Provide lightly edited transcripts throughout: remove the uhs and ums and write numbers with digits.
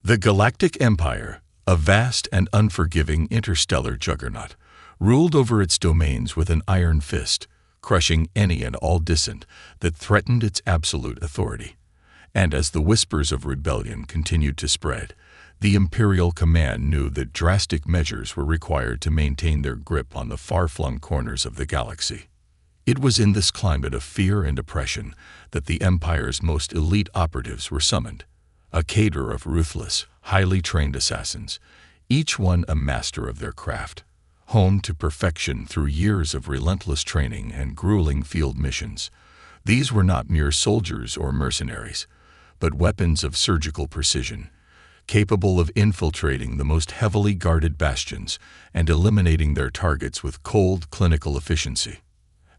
The Galactic Empire, a vast and unforgiving interstellar juggernaut, ruled over its domains with an iron fist, crushing any and all dissent that threatened its absolute authority. And as the whispers of rebellion continued to spread, the Imperial Command knew that drastic measures were required to maintain their grip on the far-flung corners of the galaxy. It was in this climate of fear and oppression that the Empire's most elite operatives were summoned, a cadre of ruthless, highly trained assassins, each one a master of their craft, honed to perfection through years of relentless training and grueling field missions. These were not mere soldiers or mercenaries, but weapons of surgical precision, capable of infiltrating the most heavily guarded bastions and eliminating their targets with cold, clinical efficiency.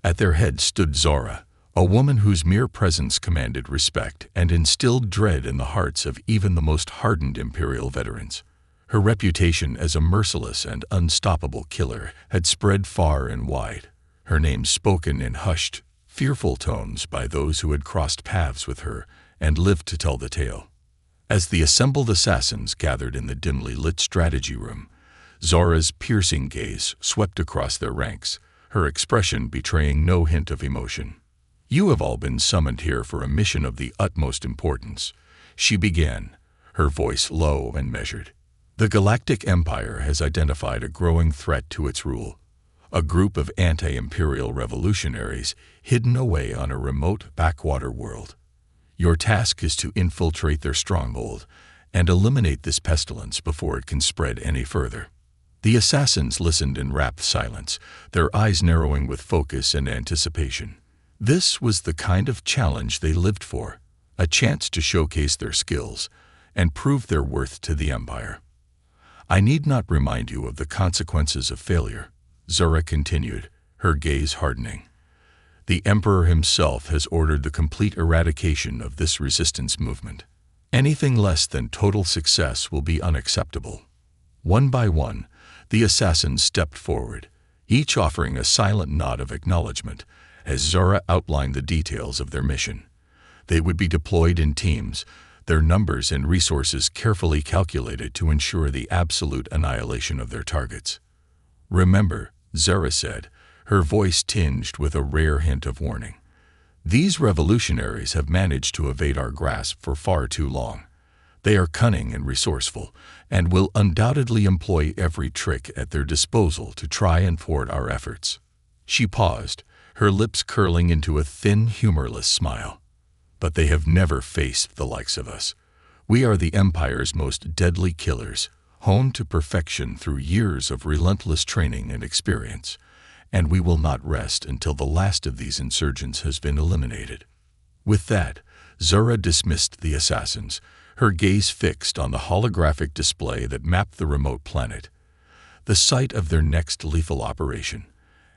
At their head stood Zora, a woman whose mere presence commanded respect and instilled dread in the hearts of even the most hardened Imperial veterans. Her reputation as a merciless and unstoppable killer had spread far and wide, her name spoken in hushed, fearful tones by those who had crossed paths with her and lived to tell the tale. As the assembled assassins gathered in the dimly lit strategy room, Zora's piercing gaze swept across their ranks, her expression betraying no hint of emotion. "You have all been summoned here for a mission of the utmost importance," she began, her voice low and measured. "The Galactic Empire has identified a growing threat to its rule, a group of anti-imperial revolutionaries hidden away on a remote backwater world. Your task is to infiltrate their stronghold and eliminate this pestilence before it can spread any further." The assassins listened in rapt silence, their eyes narrowing with focus and anticipation. This was the kind of challenge they lived for, a chance to showcase their skills and prove their worth to the Empire. "I need not remind you of the consequences of failure," Zora continued, her gaze hardening. "The Emperor himself has ordered the complete eradication of this resistance movement. Anything less than total success will be unacceptable." One by one, the assassins stepped forward, each offering a silent nod of acknowledgement as Zora outlined the details of their mission. They would be deployed in teams, their numbers and resources carefully calculated to ensure the absolute annihilation of their targets. "Remember," Zora said, her voice tinged with a rare hint of warning, "these revolutionaries have managed to evade our grasp for far too long. They are cunning and resourceful, and will undoubtedly employ every trick at their disposal to try and thwart our efforts." She paused, her lips curling into a thin, humorless smile. "But they have never faced the likes of us. We are the Empire's most deadly killers, honed to perfection through years of relentless training and experience, and we will not rest until the last of these insurgents has been eliminated." With that, Zora dismissed the assassins, her gaze fixed on the holographic display that mapped the remote planet, the site of their next lethal operation.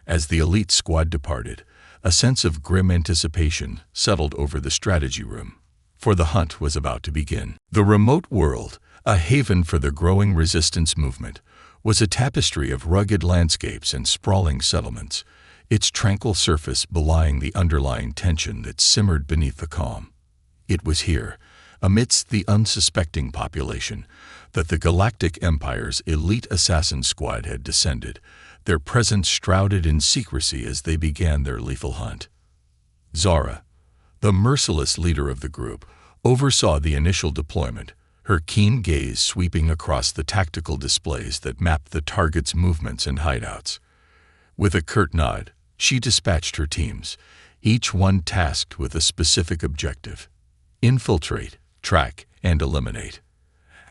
As the elite squad departed, a sense of grim anticipation settled over the strategy room, for the hunt was about to begin. The remote world, a haven for the growing resistance movement, was a tapestry of rugged landscapes and sprawling settlements, its tranquil surface belying the underlying tension that simmered beneath the calm. It was here, amidst the unsuspecting population, that the Galactic Empire's elite assassin squad had descended, their presence shrouded in secrecy as they began their lethal hunt. Zora, the merciless leader of the group, oversaw the initial deployment, her keen gaze sweeping across the tactical displays that mapped the target's movements and hideouts. With a curt nod, she dispatched her teams, each one tasked with a specific objective: infiltrate, track, and eliminate.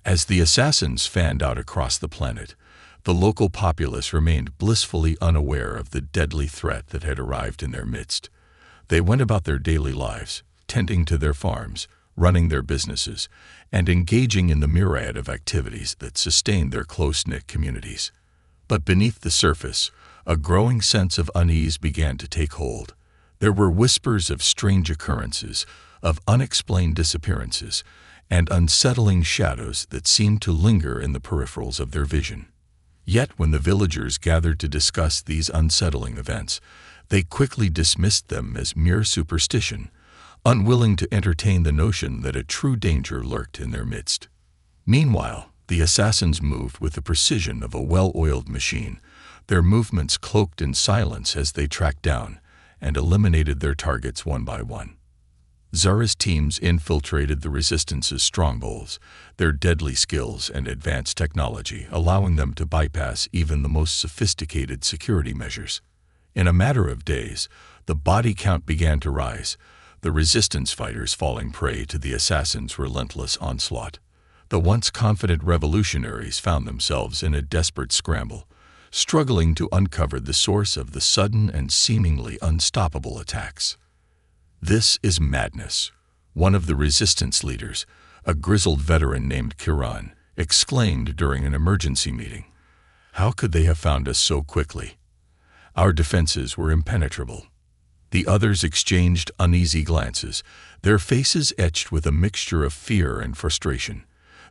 As the assassins fanned out across the planet, the local populace remained blissfully unaware of the deadly threat that had arrived in their midst. They went about their daily lives, tending to their farms, running their businesses, and engaging in the myriad of activities that sustained their close-knit communities. But beneath the surface, a growing sense of unease began to take hold. There were whispers of strange occurrences, of unexplained disappearances, and unsettling shadows that seemed to linger in the peripherals of their vision. Yet when the villagers gathered to discuss these unsettling events, they quickly dismissed them as mere superstition, unwilling to entertain the notion that a true danger lurked in their midst. Meanwhile, the assassins moved with the precision of a well-oiled machine, their movements cloaked in silence as they tracked down and eliminated their targets one by one. Zara's teams infiltrated the Resistance's strongholds, their deadly skills and advanced technology allowing them to bypass even the most sophisticated security measures. In a matter of days, the body count began to rise, the Resistance fighters falling prey to the assassins' relentless onslaught. The once confident revolutionaries found themselves in a desperate scramble, struggling to uncover the source of the sudden and seemingly unstoppable attacks. "This is madness," one of the Resistance leaders, a grizzled veteran named Kiran, exclaimed during an emergency meeting. "How could they have found us so quickly? Our defenses were impenetrable." The others exchanged uneasy glances, their faces etched with a mixture of fear and frustration.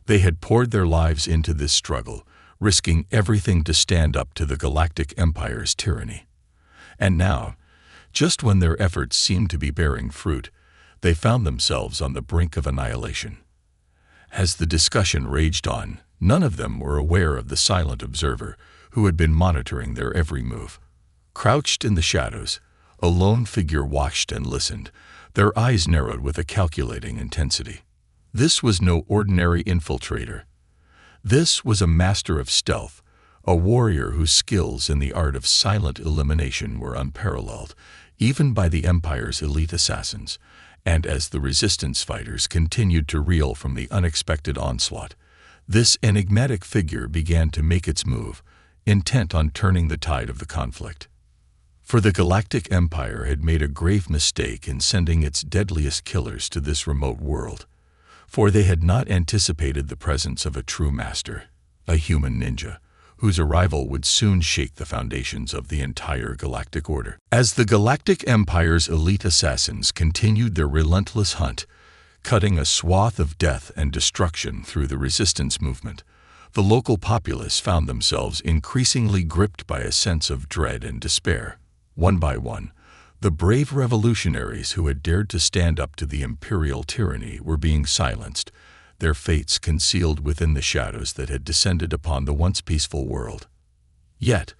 They had poured their lives into this struggle, risking everything to stand up to the Galactic Empire's tyranny. And now, just when their efforts seemed to be bearing fruit, they found themselves on the brink of annihilation. As the discussion raged on, none of them were aware of the silent observer who had been monitoring their every move. Crouched in the shadows, a lone figure watched and listened, their eyes narrowed with a calculating intensity. This was no ordinary infiltrator. This was a master of stealth, a warrior whose skills in the art of silent elimination were unparalleled, even by the Empire's elite assassins. And as the Resistance fighters continued to reel from the unexpected onslaught, this enigmatic figure began to make its move, intent on turning the tide of the conflict. For the Galactic Empire had made a grave mistake in sending its deadliest killers to this remote world, for they had not anticipated the presence of a true master, a human ninja, whose arrival would soon shake the foundations of the entire galactic order. As the Galactic Empire's elite assassins continued their relentless hunt, cutting a swath of death and destruction through the Resistance movement, the local populace found themselves increasingly gripped by a sense of dread and despair. One by one, the brave revolutionaries who had dared to stand up to the imperial tyranny were being silenced, their fates concealed within the shadows that had descended upon the once peaceful world. Yet,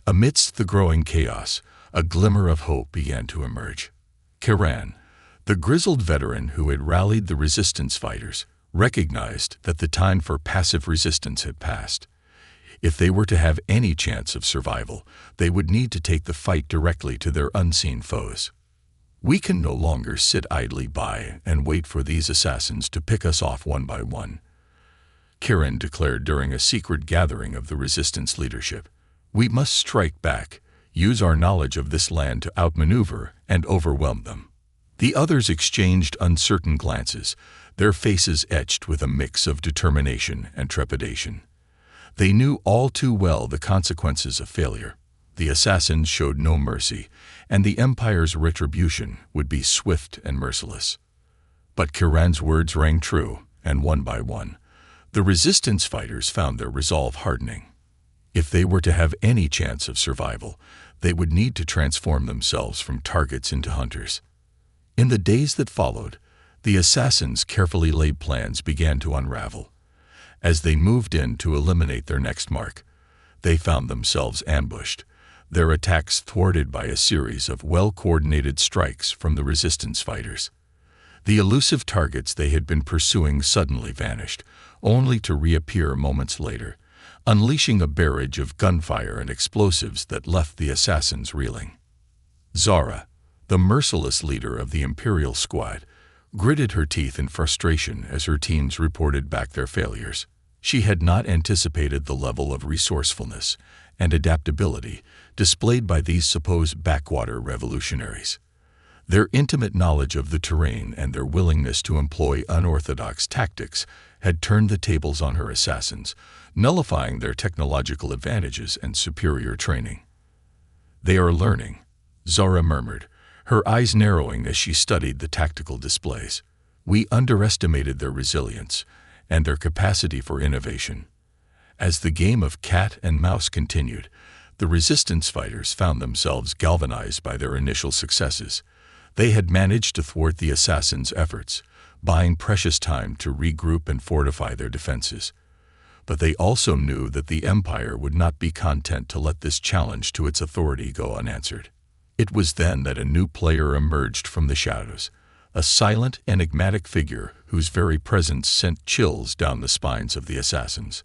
amidst the growing chaos, a glimmer of hope began to emerge. Kiran, the grizzled veteran who had rallied the Resistance fighters, recognized that the time for passive resistance had passed. If they were to have any chance of survival, they would need to take the fight directly to their unseen foes. "We can no longer sit idly by and wait for these assassins to pick us off one by one," Kiran declared during a secret gathering of the Resistance leadership. "We must strike back, use our knowledge of this land to outmaneuver and overwhelm them." The others exchanged uncertain glances, their faces etched with a mix of determination and trepidation. They knew all too well the consequences of failure. The assassins showed no mercy, and the Empire's retribution would be swift and merciless. But Kiran's words rang true, and one by one, the Resistance fighters found their resolve hardening. If they were to have any chance of survival, they would need to transform themselves from targets into hunters. In the days that followed, the assassins' carefully laid plans began to unravel. As they moved in to eliminate their next mark, they found themselves ambushed, their attacks thwarted by a series of well-coordinated strikes from the Resistance fighters. The elusive targets they had been pursuing suddenly vanished, only to reappear moments later, unleashing a barrage of gunfire and explosives that left the assassins reeling. Zara, the merciless leader of the Imperial squad, gritted her teeth in frustration as her teams reported back their failures. She had not anticipated the level of resourcefulness and adaptability displayed by these supposed backwater revolutionaries. Their intimate knowledge of the terrain and their willingness to employ unorthodox tactics had turned the tables on her assassins, nullifying their technological advantages and superior training. "They are learning," Zara murmured, her eyes narrowing as she studied the tactical displays. "We underestimated their resilience and their capacity for innovation." As the game of cat and mouse continued, the Resistance fighters found themselves galvanized by their initial successes. They had managed to thwart the assassins' efforts, buying precious time to regroup and fortify their defenses. But they also knew that the Empire would not be content to let this challenge to its authority go unanswered. It was then that a new player emerged from the shadows, a silent, enigmatic figure whose very presence sent chills down the spines of the assassins.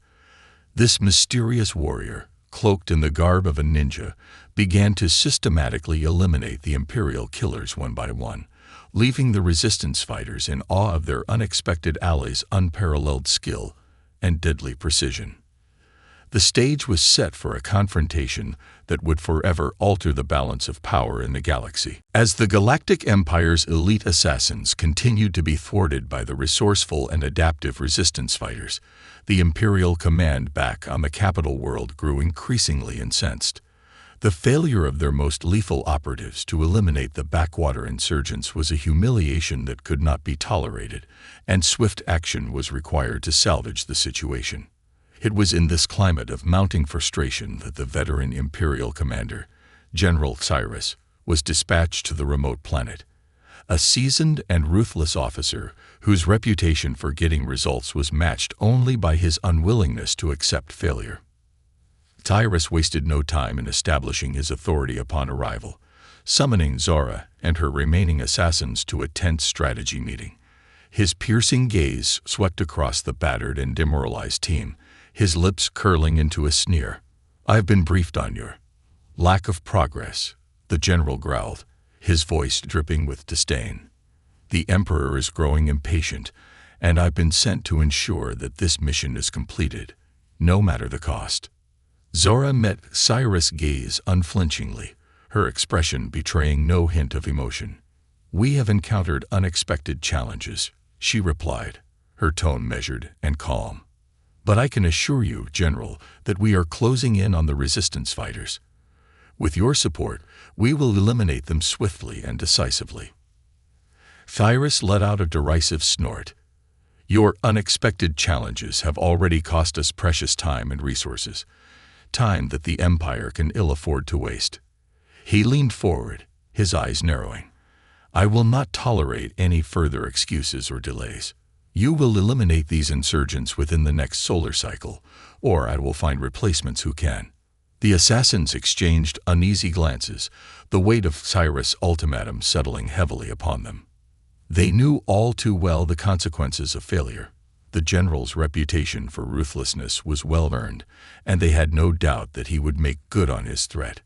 This mysterious warrior, cloaked in the garb of a ninja, began to systematically eliminate the Imperial killers one by one, leaving the Resistance fighters in awe of their unexpected allies' unparalleled skill and deadly precision. The stage was set for a confrontation that would forever alter the balance of power in the galaxy. As the Galactic Empire's elite assassins continued to be thwarted by the resourceful and adaptive Resistance fighters, the Imperial command back on the capital world grew increasingly incensed. The failure of their most lethal operatives to eliminate the backwater insurgents was a humiliation that could not be tolerated, and swift action was required to salvage the situation. It was in this climate of mounting frustration that the veteran Imperial commander, General Cyrus, was dispatched to the remote planet. A seasoned and ruthless officer whose reputation for getting results was matched only by his unwillingness to accept failure. Cyrus wasted no time in establishing his authority upon arrival, summoning Zora and her remaining assassins to a tense strategy meeting. His piercing gaze swept across the battered and demoralized team, his lips curling into a sneer. "I've been briefed on your lack of progress," the general growled, his voice dripping with disdain. "The Emperor is growing impatient, and I've been sent to ensure that this mission is completed, no matter the cost." Zora met Cyrus' gaze unflinchingly, her expression betraying no hint of emotion. "We have encountered unexpected challenges," she replied, her tone measured and calm. "But I can assure you, General, that we are closing in on the Resistance fighters. With your support, we will eliminate them swiftly and decisively." Cyrus let out a derisive snort. "Your unexpected challenges have already cost us precious time and resources, time that the Empire can ill afford to waste." He leaned forward, his eyes narrowing. "I will not tolerate any further excuses or delays. You will eliminate these insurgents within the next solar cycle, or I will find replacements who can." The assassins exchanged uneasy glances, the weight of Cyrus' ultimatum settling heavily upon them. They knew all too well the consequences of failure. The general's reputation for ruthlessness was well earned, and they had no doubt that he would make good on his threat.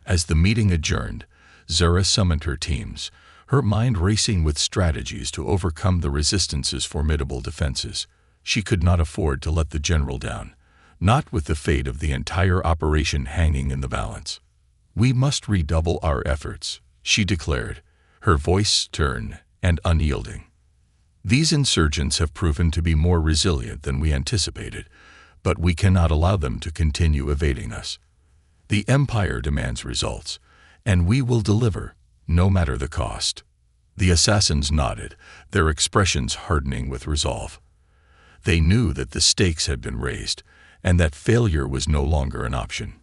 As the meeting adjourned, Zora summoned her teams, her mind racing with strategies to overcome the Resistance's formidable defenses. She could not afford to let the general down, not with the fate of the entire operation hanging in the balance. "We must redouble our efforts," she declared, her voice stern and unyielding. "These insurgents have proven to be more resilient than we anticipated, but we cannot allow them to continue evading us. The Empire demands results, and we will deliver, no matter the cost." The assassins nodded, their expressions hardening with resolve. They knew that the stakes had been raised, and that failure was no longer an option.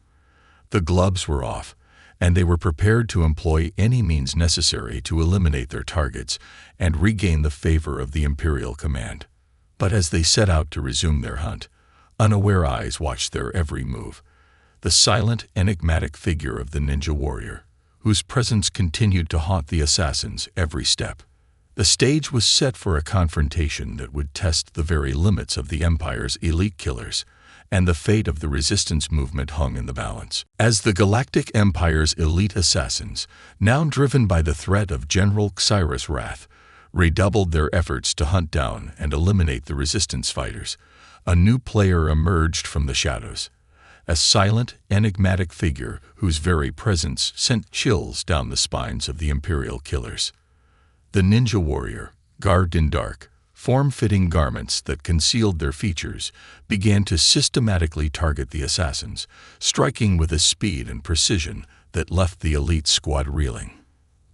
The gloves were off, and they were prepared to employ any means necessary to eliminate their targets and regain the favor of the Imperial command. But as they set out to resume their hunt, unaware eyes watched their every move. The silent, enigmatic figure of the ninja warrior, whose presence continued to haunt the assassins every step. The stage was set for a confrontation that would test the very limits of the Empire's elite killers, and the fate of the Resistance movement hung in the balance. As the Galactic Empire's elite assassins, now driven by the threat of General Cyrus' wrath, redoubled their efforts to hunt down and eliminate the Resistance fighters, a new player emerged from the shadows. A silent, enigmatic figure whose very presence sent chills down the spines of the Imperial killers. The ninja warrior, garbed in dark, form-fitting garments that concealed their features, began to systematically target the assassins, striking with a speed and precision that left the elite squad reeling.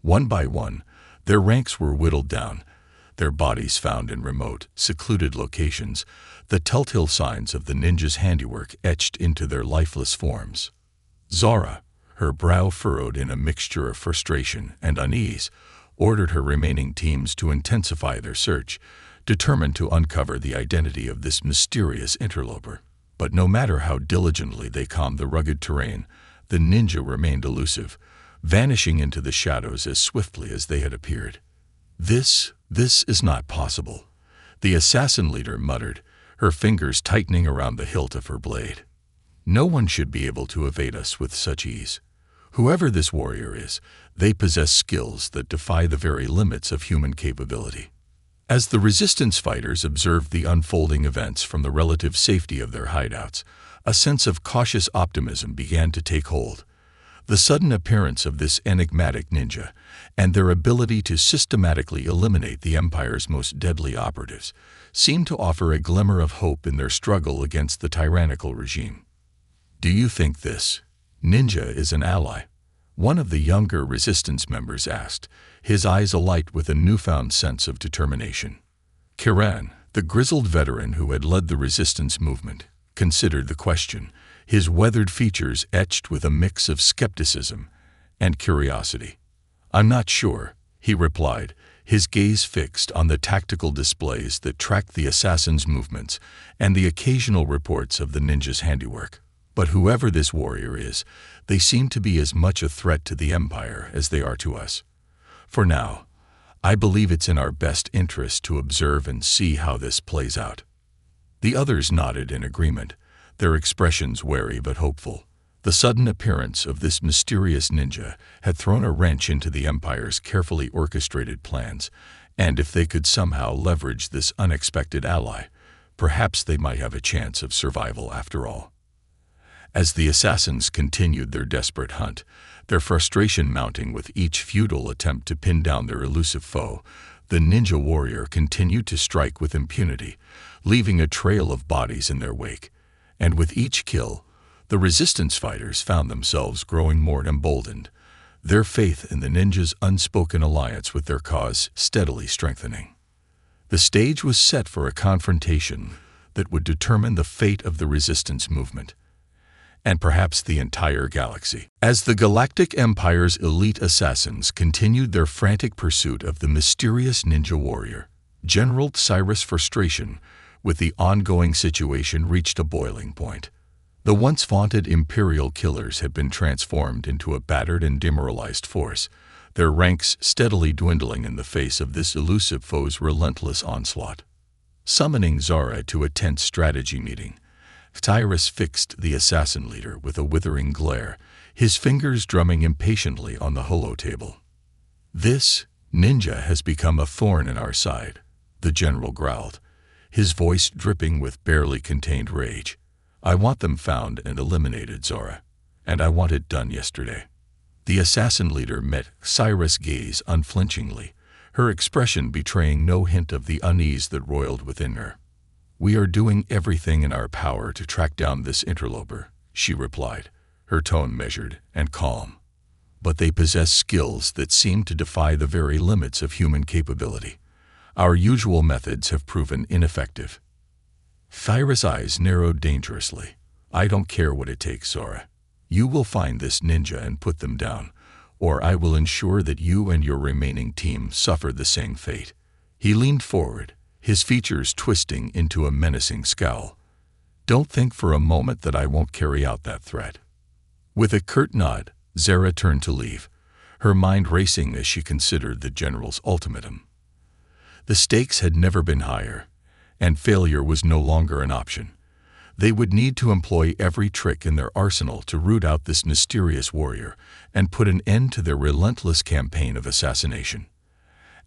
One by one, their ranks were whittled down, their bodies found in remote, secluded locations, the telltale signs of the ninja's handiwork etched into their lifeless forms. Zora, her brow furrowed in a mixture of frustration and unease, ordered her remaining teams to intensify their search, determined to uncover the identity of this mysterious interloper. But no matter how diligently they combed the rugged terrain, the ninja remained elusive, vanishing into the shadows as swiftly as they had appeared. This is not possible," the assassin leader muttered, her fingers tightening around the hilt of her blade. "No one should be able to evade us with such ease. Whoever this warrior is, they possess skills that defy the very limits of human capability." As the resistance fighters observed the unfolding events from the relative safety of their hideouts, a sense of cautious optimism began to take hold. The sudden appearance of this enigmatic ninja, and their ability to systematically eliminate the Empire's most deadly operatives, seemed to offer a glimmer of hope in their struggle against the tyrannical regime. "Do you think this ninja is an ally?" one of the younger resistance members asked, his eyes alight with a newfound sense of determination. Kiran, the grizzled veteran who had led the resistance movement, considered the question, his weathered features etched with a mix of skepticism and curiosity. "I'm not sure," he replied, his gaze fixed on the tactical displays that tracked the assassin's movements and the occasional reports of the ninja's handiwork. "But whoever this warrior is, they seem to be as much a threat to the Empire as they are to us. For now, I believe it's in our best interest to observe and see how this plays out." The others nodded in agreement, their expressions wary but hopeful. The sudden appearance of this mysterious ninja had thrown a wrench into the Empire's carefully orchestrated plans, and if they could somehow leverage this unexpected ally, perhaps they might have a chance of survival after all. As the assassins continued their desperate hunt, their frustration mounting with each futile attempt to pin down their elusive foe, the ninja warrior continued to strike with impunity, leaving a trail of bodies in their wake. And with each kill, the resistance fighters found themselves growing more emboldened, their faith in the ninja's unspoken alliance with their cause steadily strengthening. The stage was set for a confrontation that would determine the fate of the resistance movement, and perhaps the entire galaxy. As the Galactic Empire's elite assassins continued their frantic pursuit of the mysterious ninja warrior, General Cyrus' frustration with the ongoing situation reached a boiling point. The once vaunted Imperial killers had been transformed into a battered and demoralized force, their ranks steadily dwindling in the face of this elusive foe's relentless onslaught. Summoning Zara to a tense strategy meeting, Cyrus fixed the assassin leader with a withering glare, his fingers drumming impatiently on the holotable. "This ninja has become a thorn in our side," the general growled, his voice dripping with barely contained rage. "I want them found and eliminated, Zora, and I want it done yesterday." The assassin leader met Cyrus' gaze unflinchingly, her expression betraying no hint of the unease that roiled within her. "We are doing everything in our power to track down this interloper," she replied, her tone measured and calm. "But they possess skills that seem to defy the very limits of human capability. Our usual methods have proven ineffective." Cyrus' eyes narrowed dangerously. "I don't care what it takes, Zora. You will find this ninja and put them down, or I will ensure that you and your remaining team suffer the same fate." He leaned forward, his features twisting into a menacing scowl. "Don't think for a moment that I won't carry out that threat." With a curt nod, Zara turned to leave, her mind racing as she considered the general's ultimatum. The stakes had never been higher, and failure was no longer an option. They would need to employ every trick in their arsenal to root out this mysterious warrior and put an end to their relentless campaign of assassination.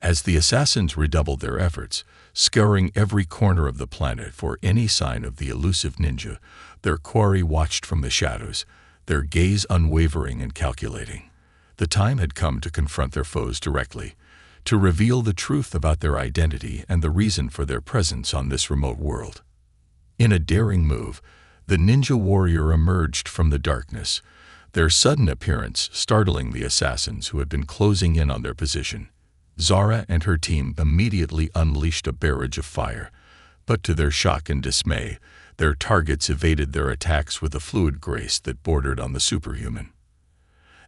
As the assassins redoubled their efforts, scouring every corner of the planet for any sign of the elusive ninja, their quarry watched from the shadows, their gaze unwavering and calculating. The time had come to confront their foes directly, to reveal the truth about their identity and the reason for their presence on this remote world. In a daring move, the ninja warrior emerged from the darkness, their sudden appearance startling the assassins who had been closing in on their position. Zara and her team immediately unleashed a barrage of fire, but to their shock and dismay, their targets evaded their attacks with a fluid grace that bordered on the superhuman.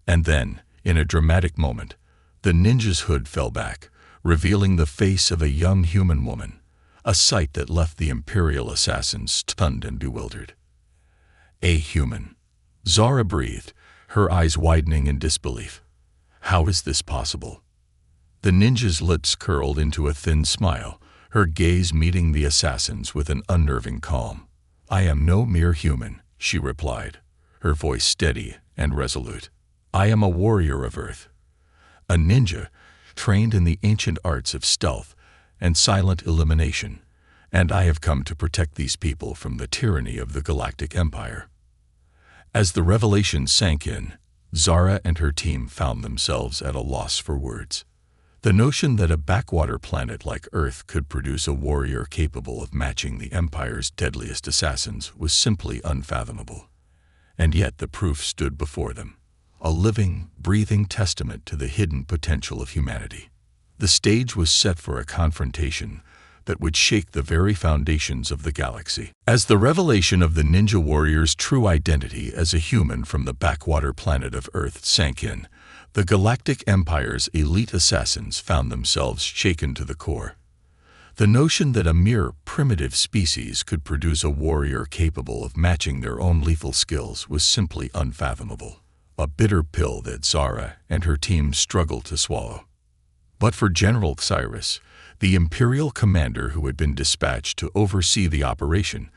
And then, in a dramatic moment, The ninja's hood fell back, revealing the face of a young human woman, a sight that left the Imperial assassins stunned and bewildered. A human. Zara breathed, her eyes widening in disbelief. How is this possible? The ninja's lips curled into a thin smile, her gaze meeting the assassins with an unnerving calm. I am no mere human, she replied, her voice steady and resolute. I am a warrior of Earth, a ninja trained in the ancient arts of stealth and silent elimination, and I have come to protect these people from the tyranny of the Galactic Empire. As the revelation sank in, Zara and her team found themselves at a loss for words. The notion that a backwater planet like Earth could produce a warrior capable of matching the Empire's deadliest assassins was simply unfathomable. And yet the proof stood before them, a living, breathing testament to the hidden potential of humanity. The stage was set for a confrontation that would shake the very foundations of the galaxy. As the revelation of the ninja warrior's true identity as a human from the backwater planet of Earth sank in, the Galactic Empire's elite assassins found themselves shaken to the core. The notion that a mere primitive species could produce a warrior capable of matching their own lethal skills was simply unfathomable, a bitter pill that Zara and her team struggled to swallow. But for General Cyrus, the Imperial commander who had been dispatched to oversee the operation,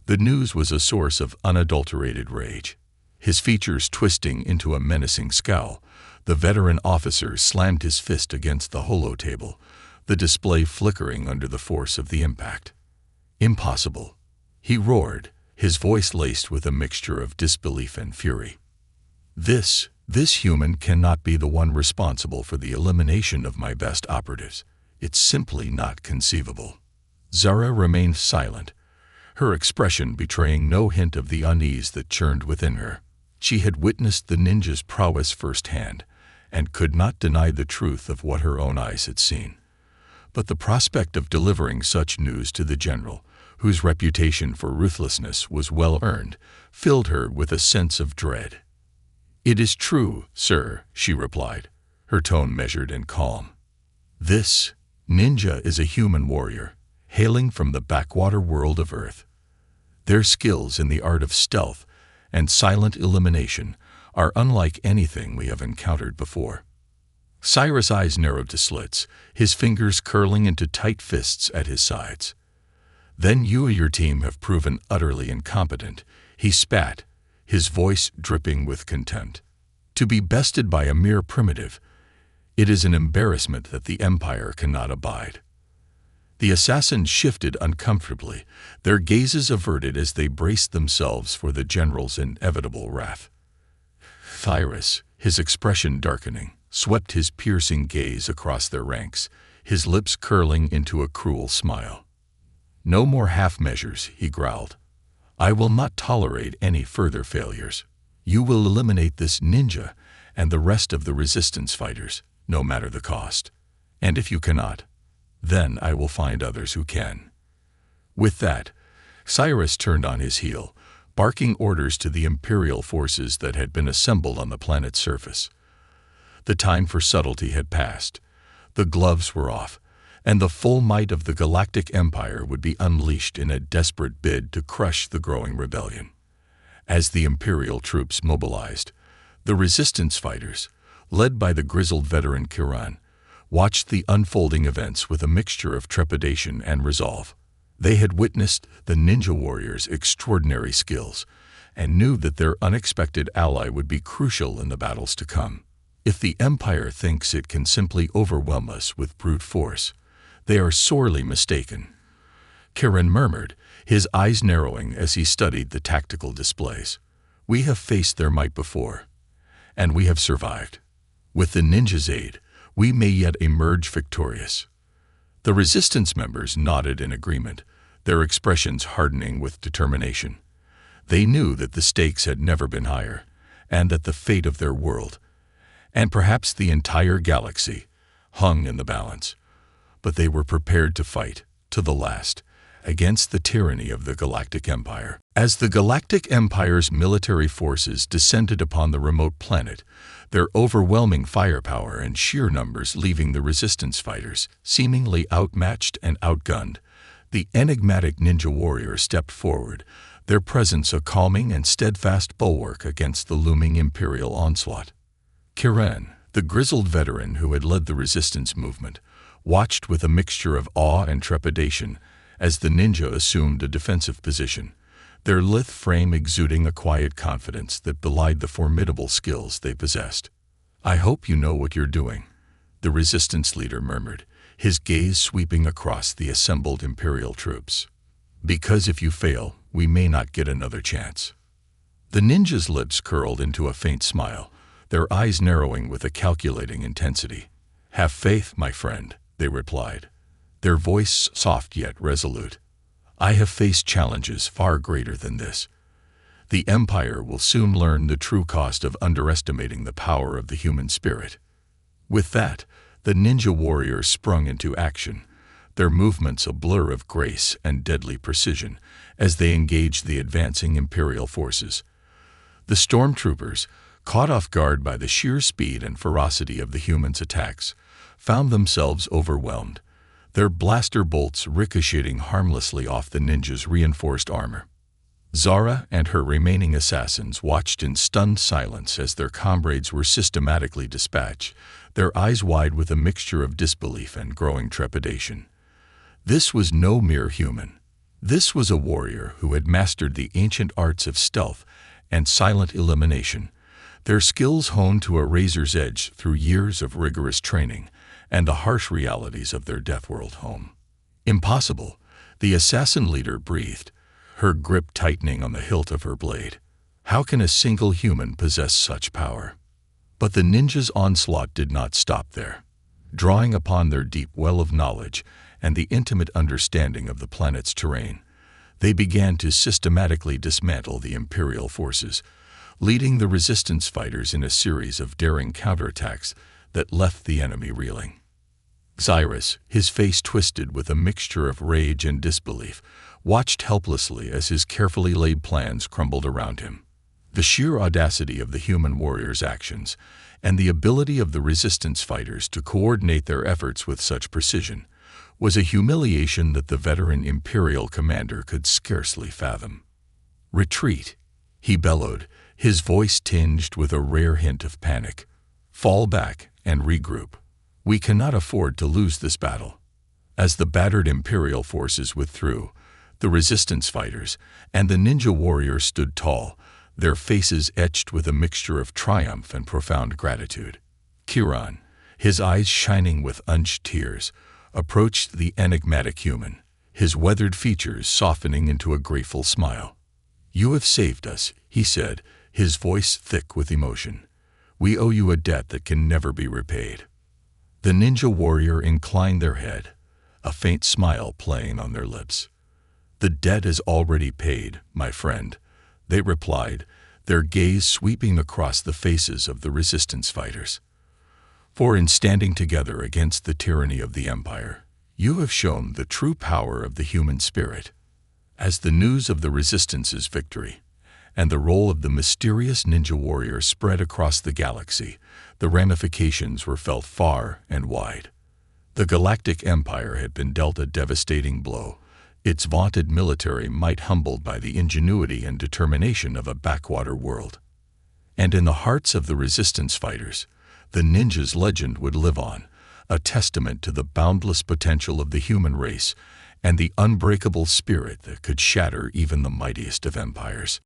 the news was a source of unadulterated rage. His features twisting into a menacing scowl, the veteran officer slammed his fist against the holotable, the display flickering under the force of the impact. Impossible, he roared, his voice laced with a mixture of disbelief and fury. This human cannot be the one responsible for the elimination of my best operatives. It's simply not conceivable. Zara remained silent, her expression betraying no hint of the unease that churned within her. She had witnessed the ninja's prowess firsthand, and could not deny the truth of what her own eyes had seen. But the prospect of delivering such news to the general, whose reputation for ruthlessness was well earned, filled her with a sense of dread. "It is true, sir," she replied, her tone measured and calm. "This ninja is a human warrior, hailing from the backwater world of Earth. Their skills in the art of stealth and silent elimination are unlike anything we have encountered before." Cyrus' eyes narrowed to slits, his fingers curling into tight fists at his sides. "Then you and your team have proven utterly incompetent," he spat, his voice dripping with contempt. "To be bested by a mere primitive, it is an embarrassment that the Empire cannot abide." The assassins shifted uncomfortably, their gazes averted as they braced themselves for the general's inevitable wrath. Cyrus, his expression darkening, swept his piercing gaze across their ranks, his lips curling into a cruel smile. "No more half measures," he growled. "I will not tolerate any further failures. You will eliminate this ninja and the rest of the resistance fighters, no matter the cost. And if you cannot, then I will find others who can." With that, Cyrus turned on his heel, barking orders to the Imperial forces that had been assembled on the planet's surface. The time for subtlety had passed, the gloves were off, and the full might of the Galactic Empire would be unleashed in a desperate bid to crush the growing rebellion. As the Imperial troops mobilized, the resistance fighters, led by the grizzled veteran Kiran, watched the unfolding events with a mixture of trepidation and resolve. They had witnessed the ninja warrior's extraordinary skills and knew that their unexpected ally would be crucial in the battles to come. If the Empire thinks it can simply overwhelm us with brute force, they are sorely mistaken. Kiran murmured, his eyes narrowing as he studied the tactical displays. "We have faced their might before, and we have survived. With the ninja's aid, we may yet emerge victorious." The resistance members nodded in agreement, their expressions hardening with determination. They knew that the stakes had never been higher, and that the fate of their world, and perhaps the entire galaxy, hung in the balance. But they were prepared to fight, to the last, against the tyranny of the Galactic Empire. As the Galactic Empire's military forces descended upon the remote planet, their overwhelming firepower and sheer numbers leaving the resistance fighters seemingly outmatched and outgunned, the enigmatic ninja warrior stepped forward, their presence a calming and steadfast bulwark against the looming Imperial onslaught. Kiran, the grizzled veteran who had led the resistance movement, watched with a mixture of awe and trepidation as the ninja assumed a defensive position, their lithe frame exuding a quiet confidence that belied the formidable skills they possessed. "I hope you know what you're doing," the resistance leader murmured, his gaze sweeping across the assembled Imperial troops. "Because if you fail, we may not get another chance." The ninja's lips curled into a faint smile, their eyes narrowing with a calculating intensity. "Have faith, my friend," they replied, their voice soft yet resolute. "I have faced challenges far greater than this. The Empire will soon learn the true cost of underestimating the power of the human spirit." With that, the ninja warriors sprung into action, their movements a blur of grace and deadly precision as they engaged the advancing Imperial forces. The stormtroopers, caught off guard by the sheer speed and ferocity of the humans' attacks, found themselves overwhelmed, their blaster bolts ricocheting harmlessly off the ninjas' reinforced armor. Zara and her remaining assassins watched in stunned silence as their comrades were systematically dispatched, their eyes wide with a mixture of disbelief and growing trepidation. This was no mere human. This was a warrior who had mastered the ancient arts of stealth and silent elimination, their skills honed to a razor's edge through years of rigorous training and the harsh realities of their death-world home. "Impossible," the assassin leader breathed, her grip tightening on the hilt of her blade. "How can a single human possess such power?" But the ninja's onslaught did not stop there. Drawing upon their deep well of knowledge and the intimate understanding of the planet's terrain, they began to systematically dismantle the Imperial forces, leading the resistance fighters in a series of daring counterattacks that left the enemy reeling. Cyrus, his face twisted with a mixture of rage and disbelief, watched helplessly as his carefully laid plans crumbled around him. The sheer audacity of the human warriors' actions and the ability of the resistance fighters to coordinate their efforts with such precision was a humiliation that the veteran Imperial commander could scarcely fathom. "Retreat," he bellowed, his voice tinged with a rare hint of panic. "Fall back and regroup. We cannot afford to lose this battle." As the battered Imperial forces withdrew, the resistance fighters and the ninja warriors stood tall, their faces etched with a mixture of triumph and profound gratitude. Kiran, his eyes shining with unshed tears, approached the enigmatic human, his weathered features softening into a grateful smile. "You have saved us," he said, his voice thick with emotion. "We owe you a debt that can never be repaid." The ninja warrior inclined their head, a faint smile playing on their lips. "The debt is already paid, my friend," they replied, their gaze sweeping across the faces of the resistance fighters. "For in standing together against the tyranny of the Empire, you have shown the true power of the human spirit." As the news of the resistance's victory and the role of the mysterious ninja warrior spread across the galaxy, the ramifications were felt far and wide. The Galactic Empire had been dealt a devastating blow, its vaunted military might humbled by the ingenuity and determination of a backwater world. And in the hearts of the resistance fighters, the ninja's legend would live on, a testament to the boundless potential of the human race and the unbreakable spirit that could shatter even the mightiest of empires.